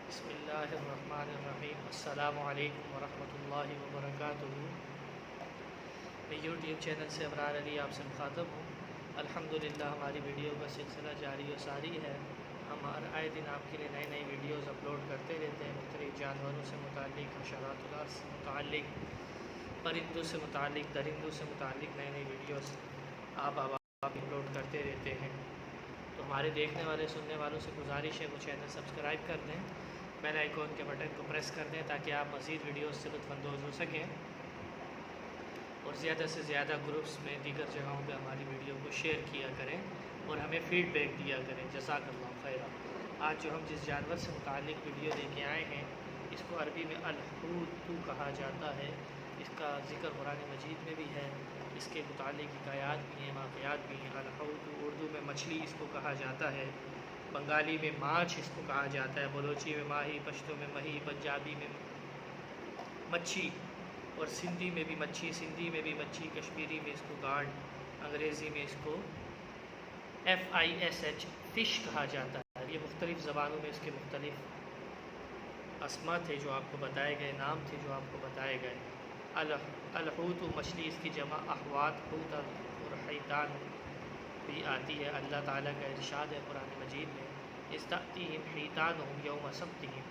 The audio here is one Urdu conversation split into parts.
بسم اللہ الرحمن الرحیم۔ السلام علیکم ورحمۃ اللہ وبرکاتہ۔ میں یوٹیوب چینل سے ابرار علی آپ سے مخاطب ہوں۔ الحمدللہ ہماری ویڈیو کا سلسلہ جاری و ساری ہے۔ ہم آئے دن آپ کے لیے نئی نئی ویڈیوز اپلوڈ کرتے رہتے ہیں، مختلف جانوروں سے متعلق، حشرات الارض سے متعلق، پرندوں سے متعلق، درندوں سے متعلق نئی نئی ویڈیوز آپ اپلوڈ کرتے رہتے ہیں۔ تو ہمارے دیکھنے والے سننے والوں سے گزارش ہے وہ چینل سبسکرائب کر دیں، بیل آئیکن کے بٹن کو پریس کر دیں تاکہ آپ مزید ویڈیوز سے لطف اندوز ہو سکیں، اور زیادہ سے زیادہ گروپس میں دیگر جگہوں پہ ہماری ویڈیو کو شیئر کیا کریں اور ہمیں فیڈ بیک دیا کریں۔ جزاک اللہ خیرہ۔ آج جو ہم جس جانور سے متعلق ویڈیو لے کے آئے ہیں اس کو عربی میں الحوت کہا جاتا ہے۔ اس کا ذکر قرآن مجید میں بھی ہے، اس کے متعلق حکایات بھی ہیں، واقعات بھی ہیں۔ الحوت اردو میں مچھلی اس کو کہا جاتا ہے، بنگالی میں ماچھ اس کو کہا جاتا ہے، بلوچی میں ماہی، پشتو میں مہی، پنجابی میں مچھی، اور سندھی میں بھی مچھی، سندھی میں بھی مچھی، کشمیری میں اس کو گاڈ، انگریزی میں اس کو FISH فش کہا جاتا ہے۔ یہ مختلف زبانوں میں اس کے مختلف اسما تھے جو آپ کو بتائے گئے، نام تھے جو آپ کو بتائے گئے۔ الحوت مچھلی، اس کی جمع احوات، حوت اور حیتان بھی آتی ہے۔ اللہ تعالیٰ کا ارشاد ہے قرآن مجید میں، استأتیہم حیتانہم یوم سبتہم،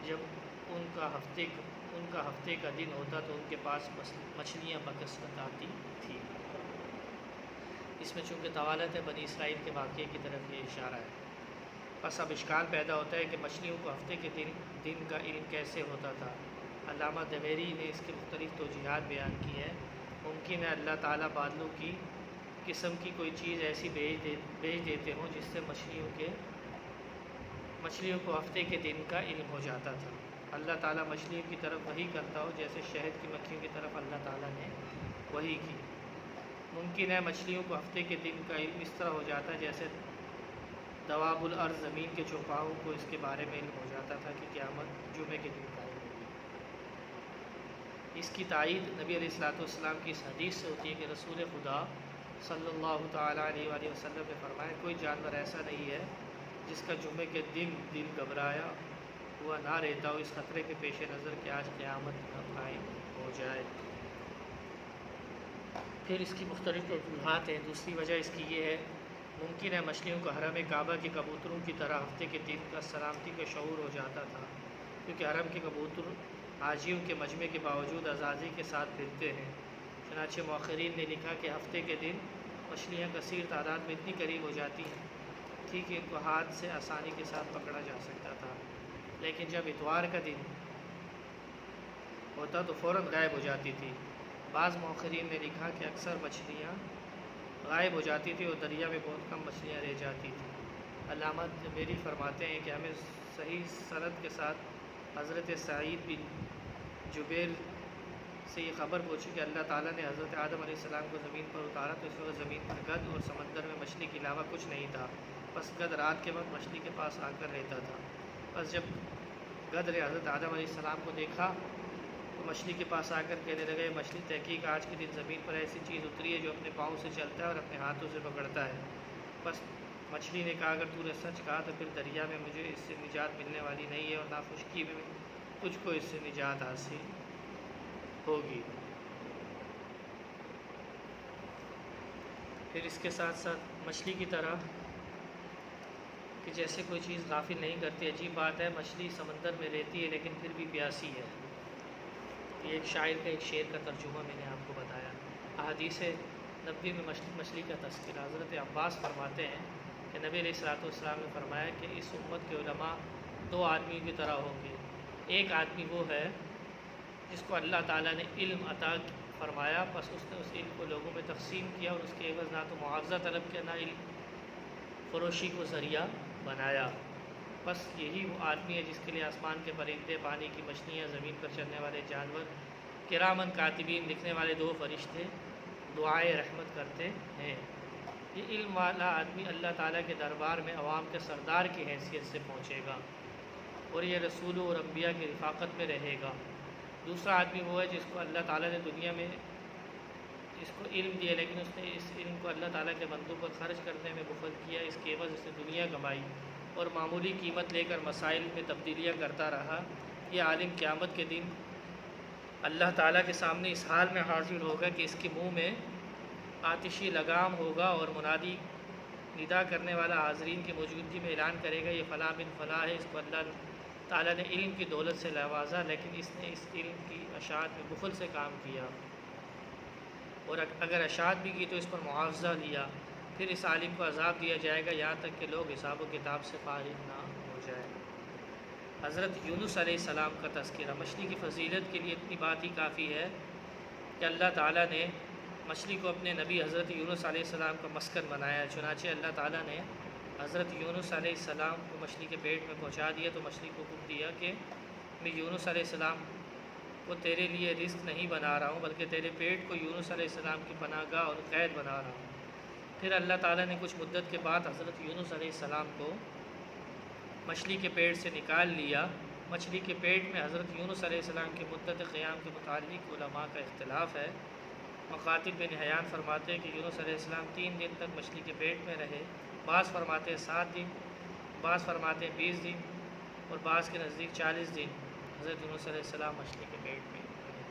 جب ان کا ہفتے کا دن ہوتا تو ان کے پاس مچھلیاں بکثرت آتی تھی۔ اس میں چونکہ طوالت ہے، بنی اسرائیل کے واقعے کی طرف یہ اشارہ ہے۔ بس اب اشکال پیدا ہوتا ہے کہ مچھلیوں کو ہفتے کے دن کا علم کیسے ہوتا تھا۔ علامہ دمیری نے اس کے مختلف توجیہات بیان کی ہے۔ ممکن ہے اللہ تعالیٰ بادلوں کی قسم کی کوئی چیز ایسی بھیج دیتے ہوں جس سے مچھلیوں کو ہفتے کے دن کا علم ہو جاتا تھا۔ اللہ تعالیٰ مچھلیوں کی طرف وحی کرتا ہو جیسے شہد کی مکھیوں کی طرف اللہ تعالیٰ نے وحی کی۔ ممکن ہے مچھلیوں کو ہفتے کے دن کا علم اس طرح ہو جاتا ہے جیسے دواب الارض زمین کے چوپاؤں کو اس کے بارے میں علم ہو جاتا تھا کہ قیامت جمعے کے دن کا علم ہوگی۔ اس کی تائید نبی علیہ السلام کی اس حدیث سے ہوتی ہے کہ رسول خدا صلی اللہ تعالیٰ علیہ وآلہ وسلم نے فرمایا، کوئی جانور ایسا نہیں ہے جس کا جمعے کے دن دل گھبرایا ہوا نہ رہتا ہو اس خطرے کے پیش نظر کہ آج قیامت نہ قائم ہو جائے۔ پھر اس کی مختلف وجوہات ہیں۔ دوسری وجہ اس کی یہ ہے، ممکن ہے مچھلیوں کو حرم کعبہ کے کبوتروں کی طرح ہفتے کے دن کا سلامتی کا شعور ہو جاتا تھا، کیونکہ حرم کے کبوتر حاجیوں کے مجمع کے باوجود آزادی کے ساتھ پھرتے ہیں۔ چنانچہ مؤخرین نے لکھا کہ ہفتے کے دن مچھلیاں کثیر تعداد میں اتنی قریب ہو جاتی ہیں تھی کہ ان کو ہاتھ سے آسانی کے ساتھ پکڑا جا سکتا تھا، لیکن جب اتوار کا دن ہوتا تو فوراً غائب ہو جاتی تھی۔ بعض مؤخرین نے لکھا کہ اکثر مچھلیاں غائب ہو جاتی تھی اور دریا میں بہت کم مچھلیاں رہ جاتی تھیں۔ علامہ دمیری فرماتے ہیں کہ ہمیں صحیح سند کے ساتھ حضرت سعید بن جبیر سے یہ خبر پہنچی کہ اللہ تعالیٰ نے حضرت آدم علیہ السلام کو زمین پر اتارا تو اس وقت زمین پر گدھ اور سمندر میں مچھلی کے علاوہ کچھ نہیں تھا۔ بس گدھ رات کے وقت مچھلی کے پاس آ کر رہتا تھا۔ بس جب گدھ نے حضرت آدم علیہ السلام کو دیکھا تو مچھلی کے پاس آ کر کہنے لگے، مچھلی تحقیق آج کے دن زمین پر ایسی چیز اتری ہے جو اپنے پاؤں سے چلتا ہے اور اپنے ہاتھوں سے پکڑتا ہے۔ بس مچھلی نے کہا، اگر تو نے سچ کہا تو پھر دریا میں مجھے اس سے نجات ملنے والی نہیں ہے اور نہ خشکی میں تجھ کو اس سے نجات حاصل ہوگی۔ پھر اس کے ساتھ ساتھ مچھلی کی طرح کہ جیسے کوئی چیز غافل نہیں کرتی۔ عجیب بات ہے، مچھلی سمندر میں رہتی ہے لیکن پھر بھی پیاسی ہے۔ یہ ایک شاعر کا ایک شعر کا ترجمہ میں نے آپ کو بتایا۔ احادیث نبوی میں مچھلی کا تذکرہ، حضرت عباس فرماتے ہیں کہ نبی علیہ السلام نے فرمایا کہ اس امت کے علماء دو آدمیوں کی طرح ہوں گے۔ ایک آدمی وہ ہے جس کو اللہ تعالیٰ نے علم عطا فرمایا، بس اس نے اس علم کو لوگوں میں تقسیم کیا اور اس کے عوض نہ تو معاوضہ طلب کیا نہ علم فروشی کو ذریعہ بنایا۔ بس یہی وہ آدمی ہے جس کے لیے آسمان کے پرندے، پانی کی مچھلیاں، زمین پر چلنے والے جانور، کرامن کاتبین لکھنے والے دو فرشتے دعائے رحمت کرتے ہیں۔ یہ علم والا آدمی اللہ تعالیٰ کے دربار میں عوام کے سردار کی حیثیت سے پہنچے گا اور یہ رسولوں اور انبیاء کی رفاقت میں رہے گا۔ دوسرا آدمی وہ ہے جس کو اللہ تعالیٰ نے دنیا میں اس کو علم دیا لیکن اس نے اس علم کو اللہ تعالیٰ کے بندوں پر خرچ کرنے میں بخل کیا، اس کے عوض اس نے دنیا کمائی اور معمولی قیمت لے کر مسائل میں تبدیلیاں کرتا رہا، یہ عالم قیامت کے دن اللہ تعالیٰ کے سامنے اس حال میں حاضر ہوگا کہ اس کے منہ میں آتشی لگام ہوگا، اور منادی ندا کرنے والا حاضرین کی موجودگی میں اعلان کرے گا، یہ فلاں بن فلاں ہے، اس کو اللہ تعالیٰ نے علم کی دولت سے نوازا، لیکن اس نے اس علم کی اشاعت میں بخل سے کام کیا، اور اگر اشاعت بھی کی تو اس پر معاوضہ لیا۔ پھر اس عالم کو عذاب دیا جائے گا یہاں تک کہ لوگ حساب و کتاب سے فارغ نہ ہو جائے۔ حضرت یونس علیہ السلام کا تذکرہ۔ مچھلی کی فضیلت کے لیے اتنی بات ہی کافی ہے کہ اللہ تعالیٰ نے مچھلی کو اپنے نبی حضرت یونس علیہ السلام کا مسکن بنایا، چنانچہ اللہ تعالیٰ نے حضرت یونس علیہ السلام کو مچھلی کے پیٹ میں پہنچا دیا تو مچھلی کو حکم دیا کہ میں یونس علیہ السلام کو تیرے لیے رزق نہیں بنا رہا ہوں، بلکہ تیرے پیٹ کو یونس علیہ السلام کی پناہ گاہ اور قید بنا رہا ہوں۔ پھر اللہ تعالیٰ نے کچھ مدت کے بعد حضرت یونس علیہ السلام کو مچھلی کے پیٹ سے نکال لیا۔ مچھلی کے پیٹ میں حضرت یونس علیہ السلام کی مدت قیام کے متعلق علماء کا اختلاف ہے۔ مقاتل بن حیان فرماتے ہیں کہ یونس علیہ السلام 3 دن تک مچھلی کے پیٹ میں رہے، بعض فرماتے ہیں 7 دن، بعض فرماتے ہیں 20 دن، اور بعض کے نزدیک 40 دن حضرت یونس علیہ السلام مچھلی کے پیٹ میں رہے۔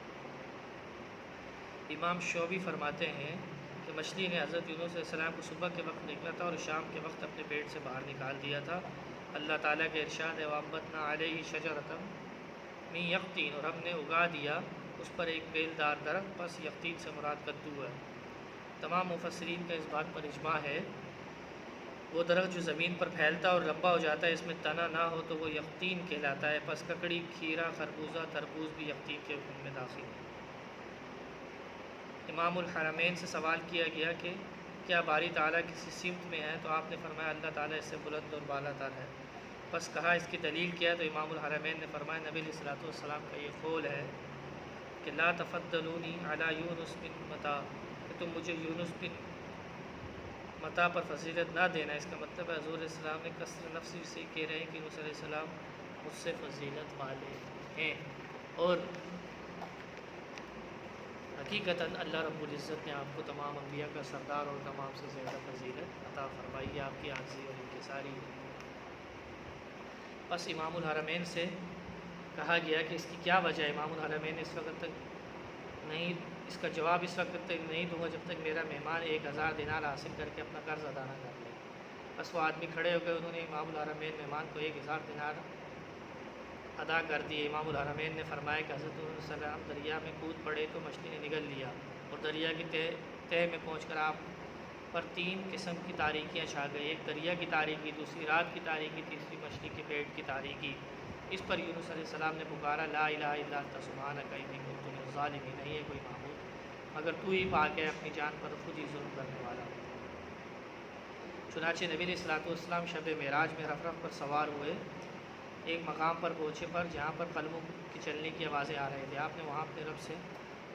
امام شعبی فرماتے ہیں کہ مچھلی نے حضرت یونس علیہ السلام کو صبح کے وقت نکلا تھا اور شام کے وقت اپنے پیٹ سے باہر نکال دیا تھا۔ اللہ تعالیٰ کے ارشاد ہے وَأَنبَتْنَا عَلَيْهِ شَجَرَةً مِّن یقطین، اور ہم نے اگا دیا اس پر ایک بیلدار درخت، پس یقطین سے مراد کدو ہے۔ تمام مفسرین کا اس بات پر اجماع ہے، وہ درخت جو زمین پر پھیلتا اور لمبا ہو جاتا ہے، اس میں تنا نہ ہو تو وہ یقطین کہلاتا ہے۔ پس ککڑی، کھیرا، خربوزہ، تربوز بھی یقطین کے حکم میں داخل ہیں۔ امام الحرمین سے سوال کیا گیا کہ کیا باری تعالیٰ کسی سمت میں ہے، تو آپ نے فرمایا اللہ تعالیٰ اس سے بلند اور بالا تر ہے۔ بس کہا اس کی دلیل کیا، تو امام الحرمین نے فرمایا نبی علیہ الصلوۃ والسلام کا یہ قول ہے کہ لا تفضلونی علی یونس بن متا، کہ تم مجھے یونس بن متا پر فضیلت نہ دینا۔ اس کا مطلب ہے حضور علیہ السلام نے کثر نفسی سے کہہ رہے ہیں کہ یونس علیہ السلام مجھ سے فضیلت والے ہیں، اور حقیقتاً اللہ رب العزت نے آپ کو تمام انبیاء کا سردار اور تمام سے زیادہ فضیلت عطا فرمائی ہے، آپ کی عاجزی اور انکساری۔ بس امام الحرمین سے کہا گیا کہ اس کی کیا وجہ ہے۔ امام الحرمین نے اس وقت تک نہیں، اس کا جواب اس وقت تک نہیں دوں گا جب تک میرا مہمان 1000 دینار حاصل کر کے اپنا قرض ادا نہ کر لے۔ بس وہ آدمی کھڑے ہو گئے، انہوں نے امام الحرمین مہمان کو 1000 دینار ادا کر دیے۔ امام الحرمین نے فرمایا کہ حضرت علیہ السلام دریا میں کود پڑے تو مچھلی نے نگل لیا، اور دریا کی تہہ میں پہنچ کر آپ پر 3 قسم کی تاریکیاں چھا گئی، ایک دریا کی تاریکی، دوسری رات کی تاریکی، تیسری مچھلی کے پیٹ کی تاریکی۔ اس پر یونس علیہ السلام نے پکارا لا الہ الا انت سبحانک انی کنت من الظالمین، نہیں ہے کوئی معبود مگر تو ہی پاک ہے، اپنی جان پر خود ہی ظلم کرنے والا۔ چنانچہ نبی علیہ الصلوۃ والسلام شب معراج میں رفرف پر سوار ہوئے، ایک مقام پر پہنچے پر جہاں پر قلموں کی چلنے کی آوازیں آ رہے تھے۔ آپ نے وہاں اپنے رب سے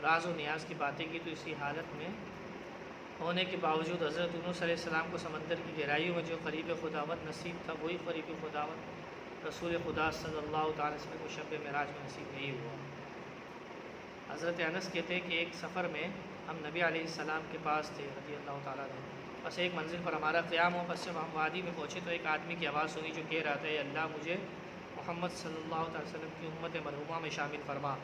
راز و نیاز کی باتیں کی، تو اسی حالت میں ہونے کے باوجود حضرت یونس علیہ السلام کو سمندر کی گہرائیوں میں جو قریب خداوت نصیب تھا، وہی قریب خداوت رسول خدا صلی اللہ تعالی وسلم کو شب معراج میں نصیب نہیں ہوا۔ حضرت انس کہتے ہیں کہ ایک سفر میں ہم نبی علیہ السلام کے پاس تھے رضی اللہ تعالیٰ عنہ، بس ایک منزل پر ہمارا قیام ہو، بس جب ہم وادی میں پہنچے تو ایک آدمی کی آواز سنی جو کہہ رہا تھا اے اللہ مجھے محمد صلی اللہ علیہ وسلم کی امت مرحومہ میں شامل فرما۔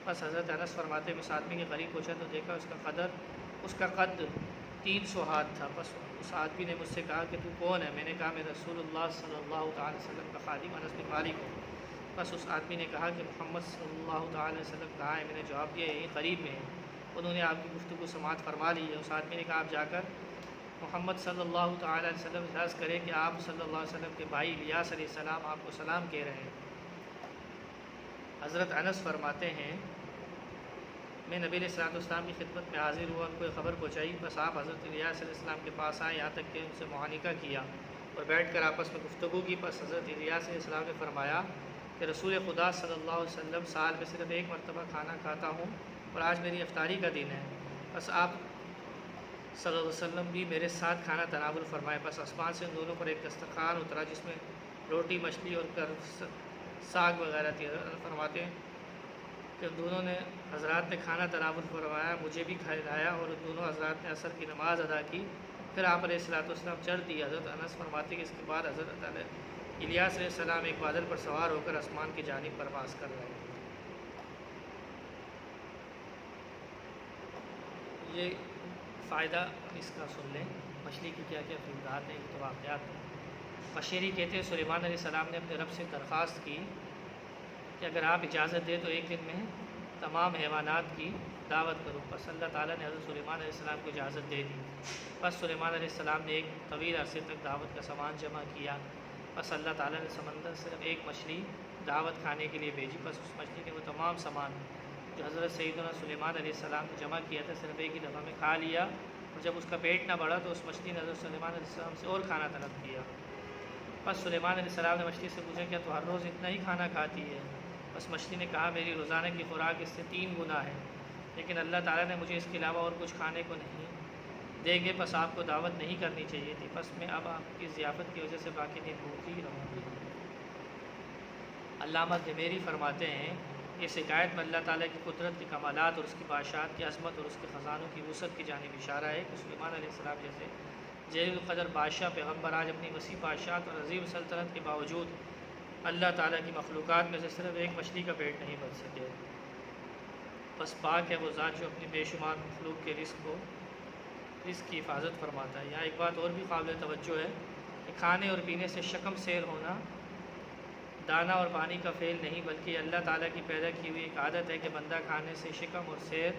بس حضرت انس فرماتے ہیں اس آدمی کے قریب پہنچا تو دیکھا اس کا قد 300 ہاتھ تھا۔ بس اس آدمی نے مجھ سے کہا کہ تو کون ہے؟ میں نے کہا میں رسول اللہ صلی اللہ تعالی وسلم کا خادم انس بن مالک ہوں۔ بس اس آدمی نے کہا کہ محمد صلی اللہ تعالی وسلم کہاں ہے؟ میں نے جواب دیا یہی قریب میں ہے۔ انہوں نے آپ کی گفتگو سماعت فرما لی ہے۔ اس آدمی نے کہا آپ جا کر محمد صلی اللہ تعالی علیہ وسلم احساس کریں کہ آپ صلی اللہ علیہ وسلم کے بھائی الیاس علیہ السلام آپ کو سلام کہہ رہے ہیں۔ حضرت انس فرماتے ہیں میں نبی علیہ السلام کی خدمت میں حاضر ہوا، ان کو یہ خبر پہنچائی، بس آپ حضرت الیاس علیہ السلام کے پاس آئے، یہاں تک کہ ان سے معانقہ کیا اور بیٹھ کر آپس میں گفتگو کی۔ بس حضرت الیاس علیہ السلام نے فرمایا کہ رسول خدا صلی اللہ علیہ وسلم سال میں صرف 1 مرتبہ کھانا کھاتا ہوں اور آج میری افطاری کا دن ہے، بس آپ صلی اللہ علیہ وسلم بھی میرے ساتھ کھانا تناول فرمائے۔ بس آسمان سے ان دونوں پر ایک دسترخوان اترا جس میں روٹی، مچھلی اور ساگ وغیرہ تھی۔ فرماتے ہیں کہ دونوں نے حضرات نے کھانا تناول فرمایا، مجھے بھی کھلایا، اور دونوں حضرات نے عصر کی نماز ادا کی، پھر آپ علیہ الصلوۃ والسلام چل دی۔ حضرت انس فرماتے کہ اس کے بعد حضرت الیاس علیہ السلام ایک بادل پر سوار ہو کر آسمان کی جانب پرواز کر رہے ہیں۔ یہ فائدہ اس کا سن لیں، مچھلی کی کیا کیا فائدات ہیں، یہ تو واقعات ہیں۔ بشیری کہتے ہیں سلیمان علیہ السلام نے اپنے رب سے درخواست کی کہ اگر آپ اجازت دیں تو ایک دن میں تمام حیوانات کی دعوت کروں۔ بس اللہ تعالیٰ نے حضرت سلیمان علیہ السلام کو اجازت دے دی۔ بس سلیمان علیہ السلام نے ایک طویل عرصے تک دعوت کا سامان جمع کیا۔ بس اللہ تعالیٰ نے سمندر سے ایک مچھلی دعوت کھانے کے لیے بھیجی۔ بس اس مچھلی نے وہ تمام سامان جو حضرت سیدنا سلیمان علیہ السلام نے جمع کیا تھا صرف ایک ہی دفعہ میں کھا لیا، اور جب اس کا پیٹ نہ بڑھا تو اس مچھلی نے حضرت سلیمان علیہ السلام سے اور کھانا طلب کیا۔ بس سلیمان علیہ السلام نے مچھلی سے پوچھا کیا تو ہر روز اتنا ہی کھانا کھاتی ہے؟ بس مچھلی نے کہا میری روزانہ کی خوراک اس سے 3 گنا ہے، لیکن اللہ تعالیٰ نے مجھے اس کے علاوہ اور کچھ کھانے کو نہیں دیں گے، بس آپ کو دعوت نہیں کرنی چاہیے تھی، بس میں اب آپ کی ضیافت کی وجہ سے باقی نہیں بھوکتی رہوں گی۔ علامہ دمیری فرماتے ہیں اس حکایت میں اللہ تعالیٰ کی قدرت کے کمالات اور اس کی بادشاہت کی عظمت اور اس کے خزانوں کی وسعت کی جانب اشارہ ہے کہ سلیمان علیہ السلام جیسے جلیل القدر بادشاہ پیغمبر آج اپنی وسیع بادشاہت اور عظیم سلطنت کے باوجود اللہ تعالیٰ کی مخلوقات میں سے صرف ایک مچھلی کا پیٹ نہیں بھر سکے۔ بس پاک ہے وہ ذات جو اپنی بے شمار مخلوق کے رزق کی حفاظت فرماتا ہے۔ یہاں ایک بات اور بھی قابل توجہ ہے کہ کھانے اور پینے سے شکم سیر ہونا دانا اور پانی کا فعل نہیں، بلکہ اللہ تعالیٰ کی پیدا کی ہوئی ایک عادت ہے کہ بندہ کھانے سے شکم اور سیر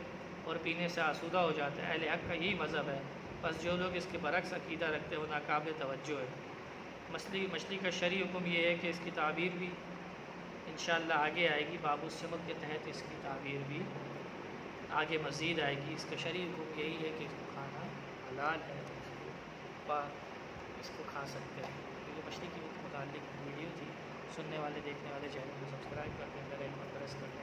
اور پینے سے آسودہ ہو جاتا ہے۔ اہل حق کا یہی مذہب ہے، بس جو لوگ اس کے برعکس عقیدہ رکھتے ہیں وہ ناقابل توجہ ہے۔ مچھلی کا شرعی حکم یہ ہے کہ اس کی تعبیر بھی انشاءاللہ آگے آئے گی، باب السمک کے تحت اس کی تعبیر بھی آگے مزید آئے گی۔ اس کا شرعی حکم یہی ہے کہ اس کو کھانا حلال ہے، اس کو کھا سکتے ہیں۔ یہ مچھلی کے متعلق ویڈیو تھی، سننے والے دیکھنے والے چینل کو سبسکرائب کر دیں، بیل آئیکن پریس کر دیں۔